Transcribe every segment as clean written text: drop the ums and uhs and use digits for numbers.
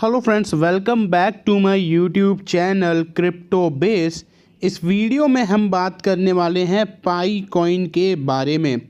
Hello friends, welcome back to my YouTube channel crypto base. इस video में हम बात करने वाले हैं पाई कॉइन के बारे में।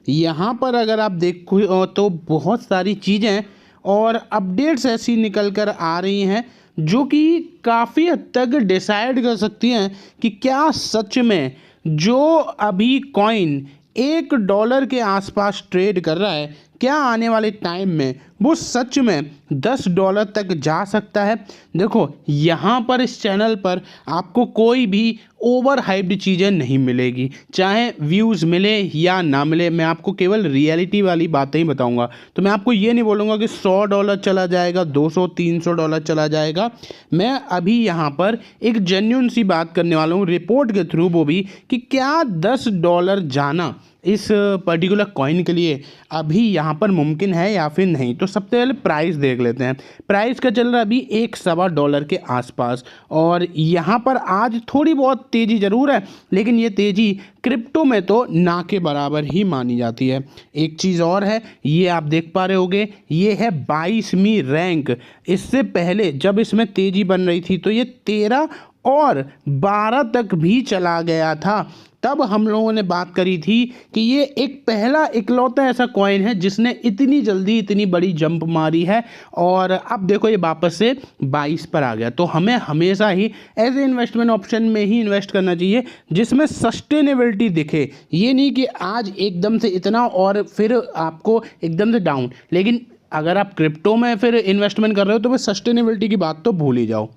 यहाँ पर अगर आप देखो तो बहुत सारी चीज़ें और अपडेट्स ऐसी निकल कर आ रही हैं जो कि काफ़ी हद तक डिसाइड कर सकती हैं कि क्या सच में जो अभी कॉइन $1 के आसपास ट्रेड कर रहा है, क्या आने वाले टाइम में वो सच में $10 तक जा सकता है। देखो, यहाँ पर इस चैनल पर आपको कोई भी ओवर हाइप्ड चीज़ें नहीं मिलेगी, चाहे व्यूज़ मिले या ना मिले। मैं आपको केवल रियलिटी वाली बातें ही बताऊंगा। तो मैं आपको ये नहीं बोलूँगा कि $100 चला जाएगा, $200-300 चला जाएगा। मैं अभी यहाँ पर एक जेन्युइन सी बात करने वाला हूँ, रिपोर्ट के थ्रू, वो भी कि क्या $10 जाना इस पर्टिकुलर कॉइन के लिए अभी यहाँ पर मुमकिन है या फिर नहीं। तो सबसे पहले प्राइस देख लेते हैं। प्राइस का चल रहा है अभी $1.25 के आसपास, और यहाँ पर आज थोड़ी बहुत तेज़ी ज़रूर है, लेकिन ये तेज़ी क्रिप्टो में तो ना के बराबर ही मानी जाती है। एक चीज़ और है, ये आप देख पा रहे होगे, ये है 22वीं रैंक। इससे पहले जब इसमें तेज़ी बन रही थी तो ये 13 और 12 तक भी चला गया था। तब हम लोगों ने बात करी थी कि ये एक पहला इकलौता ऐसा कॉइन है जिसने इतनी जल्दी इतनी बड़ी जंप मारी है, और अब देखो ये वापस से 22 पर आ गया। तो हमें हमेशा ही ऐसे इन्वेस्टमेंट ऑप्शन में ही इन्वेस्ट करना चाहिए जिसमें सस्टेनेबिलिटी दिखे। ये नहीं कि आज एकदम से इतना और फिर आपको एकदम से डाउन। लेकिन अगर आप क्रिप्टो में फिर इन्वेस्टमेंट कर रहे हो तो फिर सस्टेनेबिलिटी की बात तो भूल ही जाओ।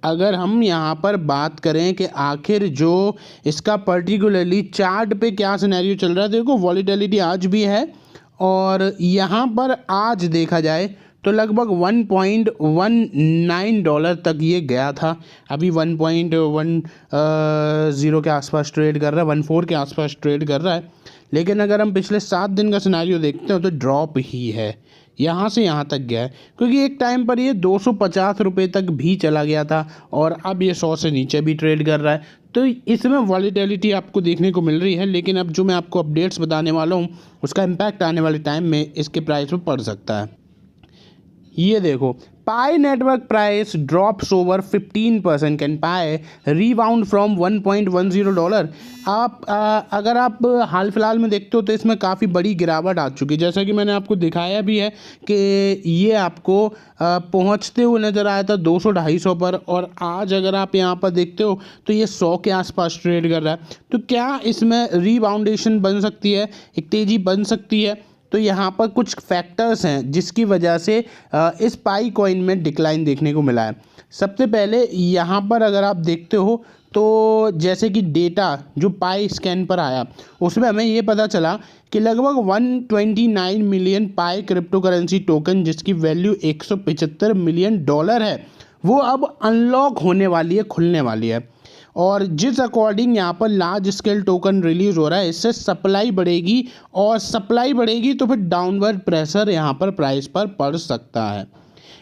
अगर हम यहाँ पर बात करें कि आखिर जो इसका पर्टिकुलरली चार्ट पे क्या सिनेरियो चल रहा है, देखो वॉलीटिलिटी आज भी है, और यहाँ पर आज देखा जाए तो लगभग $1.19 तक ये गया था। अभी 1.10 के आसपास ट्रेड कर रहा है, 14 के आसपास ट्रेड कर रहा है। लेकिन अगर हम पिछले 7 दिन का सिनेरियो देखते हो तो ड्रॉप ही है, यहाँ से यहाँ तक गया है, क्योंकि एक टाइम पर ये $250 तक भी चला गया था, और अब ये 100 से नीचे भी ट्रेड कर रहा है। तो इसमें वॉलीटिलिटी आपको देखने को मिल रही है, लेकिन अब जो मैं आपको अपडेट्स बताने वाला हूँ उसका इम्पैक्ट आने वाले टाइम में इसके प्राइस पर पड़ सकता है। ये देखो, Pi network price drops over 15%, can Pi rebound from $1.10। आप अगर आप हाल फिलहाल में देखते हो तो इसमें काफ़ी बड़ी गिरावट आ चुकी है, जैसा कि मैंने आपको दिखाया भी है कि ये आपको पहुंचते हुए नज़र आया था 200-250 पर, और आज अगर आप यहाँ पर देखते हो तो ये 100 के आसपास ट्रेड कर रहा है। तो क्या इसमें रीबाउंडेशन बन सकती है, एक तेज़ी बन सकती है? तो यहाँ पर कुछ फैक्टर्स हैं जिसकी वजह से इस पाई कॉइन में डिक्लाइन देखने को मिला है। सबसे पहले यहाँ पर अगर आप देखते हो तो जैसे कि डेटा जो पाई स्कैन पर आया उसमें हमें ये पता चला कि लगभग 129 मिलियन पाई क्रिप्टो करेंसी टोकन, जिसकी वैल्यू $175 मिलियन है, वो अब अनलॉक होने वाली है, खुलने वाली है। और जिस अकॉर्डिंग यहाँ पर लार्ज स्केल टोकन रिलीज हो रहा है, इससे सप्लाई बढ़ेगी, और सप्लाई बढ़ेगी तो फिर डाउनवर्ड प्रेशर यहाँ पर प्राइस पर पड़ सकता है।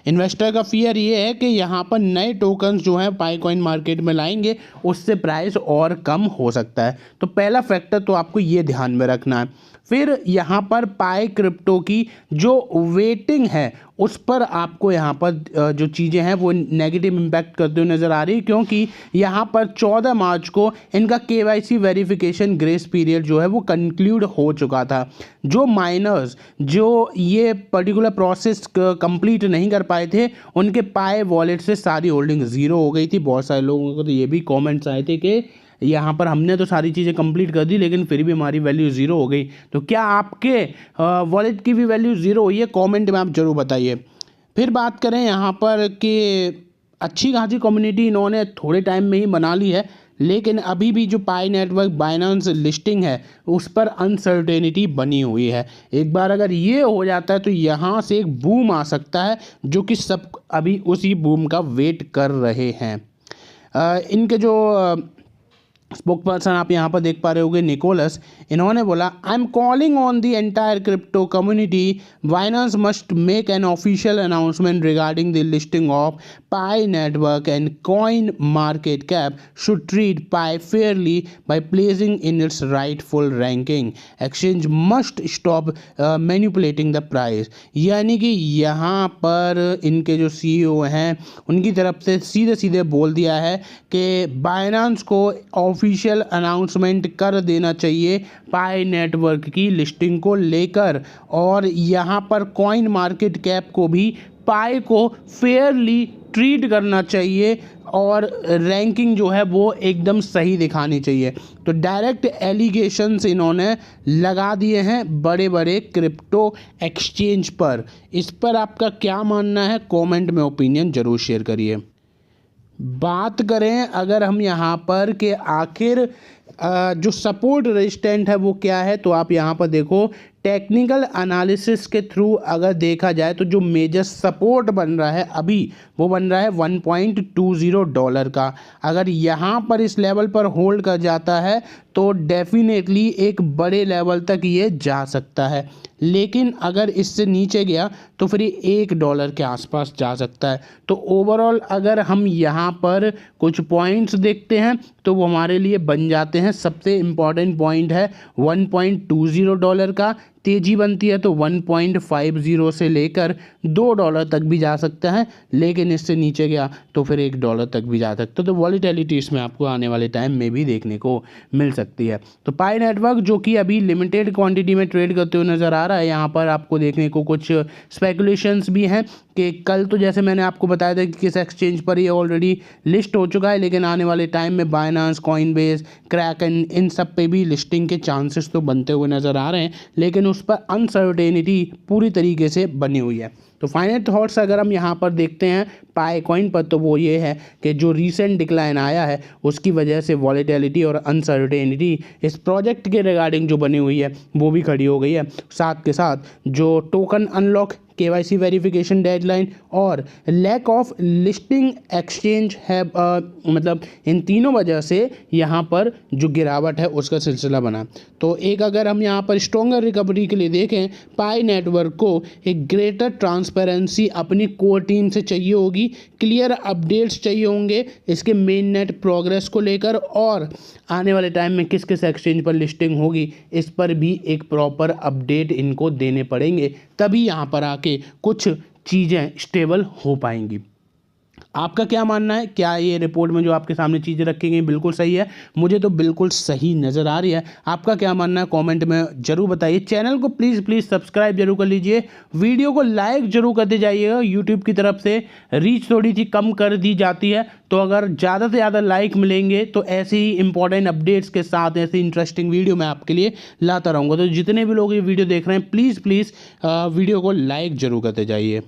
इन्वेस्टर का फियर ये है कि यहाँ पर नए टोकन्स जो हैं पाई कॉइन मार्केट में लाएंगे, उससे प्राइस और कम हो सकता है। तो पहला फैक्टर तो आपको ये ध्यान में रखना है। फिर यहाँ पर पाई क्रिप्टो की जो वेटिंग है उस पर आपको यहाँ पर जो चीज़ें हैं वो नेगेटिव इम्पैक्ट करते हुए नज़र आ रही है, क्योंकि यहाँ पर 14 मार्च को इनका KYC वेरिफिकेशन ग्रेस पीरियड जो है वो कंक्लूड हो चुका था। जो माइनर्स जो ये पर्टिकुलर प्रोसेस कंप्लीट नहीं कर पाए थे, उनके पाई वॉलेट से सारी होल्डिंग ज़ीरो हो गई थी। बहुत सारे लोगों को तो ये भी कॉमेंट्स आए थे कि यहाँ पर हमने तो सारी चीज़ें कंप्लीट कर दी लेकिन फिर भी हमारी वैल्यू ज़ीरो हो गई। तो क्या आपके वॉलेट की भी वैल्यू ज़ीरो हुई है? कमेंट में आप ज़रूर बताइए। फिर बात करें यहाँ पर कि अच्छी खासी कम्युनिटी इन्होंने थोड़े टाइम में ही बना ली है, लेकिन अभी भी जो पाई नेटवर्क बाइनेंस लिस्टिंग है उस पर अनसर्टेनिटी बनी हुई है। एक बार अगर ये हो जाता है तो यहाँ से एक बूम आ सकता है, जो कि सब अभी उसी बूम का वेट कर रहे हैं। इनके जो स्पोक पर्सन आप यहाँ पर देख पा रहे होंगे, निकोलस, इन्होंने बोला, I am calling on the entire crypto community, Binance must make an official announcement regarding the listing of Pi network and coin market cap should treat Pi fairly by placing in its rightful ranking. Exchange must stop manipulating the price. यानी कि यहाँ पर इनके जो CEO हैं उनकी तरफ से सीधे सीधे बोल दिया है कि बाइनांस को ऑफिशियल अनाउंसमेंट कर देना चाहिए पाई नेटवर्क की लिस्टिंग को लेकर, और यहाँ पर कॉइन मार्केट कैप को भी पाई को फेयरली ट्रीट करना चाहिए और रैंकिंग जो है वो एकदम सही दिखानी चाहिए। तो डायरेक्ट एलिगेशंस इन्होंने लगा दिए हैं बड़े बड़े क्रिप्टो एक्सचेंज पर। इस पर आपका क्या मानना है, कमेंट में ओपिनियन ज़रूर शेयर करिए। बात करें अगर हम यहाँ पर कि आखिर जो सपोर्ट रेजिस्टेंट है वो क्या है, तो आप यहाँ पर देखो टेक्निकल एनालिसिस के थ्रू अगर देखा जाए तो जो मेजर सपोर्ट बन रहा है अभी वो बन रहा है $1.20 का। अगर यहाँ पर इस लेवल पर होल्ड कर जाता है तो डेफिनेटली एक बड़े लेवल तक ये जा सकता है, लेकिन अगर इससे नीचे गया तो फिर ये $1 के आसपास जा सकता है। तो ओवरऑल अगर हम यहाँ पर कुछ पॉइंट्स देखते हैं तो वो हमारे लिए बन जाते हैं। सबसे इम्पॉर्टेंट पॉइंट है $1.20 का, तेज़ी बनती है तो 1.50 से लेकर $2 तक भी जा सकता है, लेकिन इससे नीचे गया तो फिर $1 तक भी जा सकता है। तो वॉलीटिलिटी इसमें आपको आने वाले टाइम में भी देखने को मिल सकती है। तो पाई नेटवर्क जो कि अभी लिमिटेड क्वांटिटी में ट्रेड करते हुए नज़र आ रहा है, यहाँ पर आपको देखने को कुछ स्पेकुलेशंस भी हैं कि कल तो जैसे मैंने आपको बताया था कि किस एक्सचेंज पर ये ऑलरेडी लिस्ट हो चुका है, लेकिन आने वाले टाइम में बाइनांस, कॉइनबेस, क्रैकन, इन सब पे भी लिस्टिंग के चांसेस तो बनते हुए नज़र आ रहे हैं, लेकिन उस पर अनसर्टेनिटी पूरी तरीके से बनी हुई है। तो फाइनल थॉट्स अगर हम यहाँ पर देखते हैं पाई कॉइन पर, तो वो ये है कि जो रीसेंट डिक्लाइन आया है उसकी वजह से वॉलेटिलिटी और अनसर्टेनिटी इस प्रोजेक्ट के रिगार्डिंग जो बनी हुई है वो भी खड़ी हो गई है। साथ के साथ जो token unlock, KYC verification deadline और लैक ऑफ लिस्टिंग एक्सचेंज है, मतलब इन तीनों वजह से यहाँ पर जो गिरावट है उसका सिलसिला बना। तो एक अगर हम यहाँ पर स्ट्रॉन्गर रिकवरी के लिए देखें, पाई नेटवर्क को एक ग्रेटर ट्रांसपेरेंसी अपनी कोर टीम से चाहिए होगी, क्लियर अपडेट्स चाहिए होंगे इसके मेन नेट प्रोग्रेस को लेकर, और आने वाले टाइम में किस किस एक्सचेंज पर लिस्टिंग होगी इस पर भी एक प्रॉपर अपडेट इनको देने पड़ेंगे, तभी यहाँ पर आके कुछ चीज़ें स्टेबल हो पाएंगी। आपका क्या मानना है, क्या ये रिपोर्ट में जो आपके सामने चीज़ें रखी गई बिल्कुल सही है? मुझे तो बिल्कुल सही नज़र आ रही है। आपका क्या मानना है कमेंट में ज़रूर बताइए। चैनल को प्लीज़ सब्सक्राइब जरूर कर लीजिए, वीडियो को लाइक ज़रूर करते जाइएगा। यूट्यूब की तरफ से रीच थोड़ी सी कम कर दी जाती है, तो अगर ज़्यादा से ज़्यादा लाइक मिलेंगे तो ऐसे ही इंपॉर्टेंट अपडेट्स के साथ ऐसी इंटरेस्टिंग वीडियो मैं आपके लिए लाता रहूँगा। तो जितने भी लोग ये वीडियो देख रहे हैं प्लीज़ वीडियो को लाइक ज़रूर करते जाइए।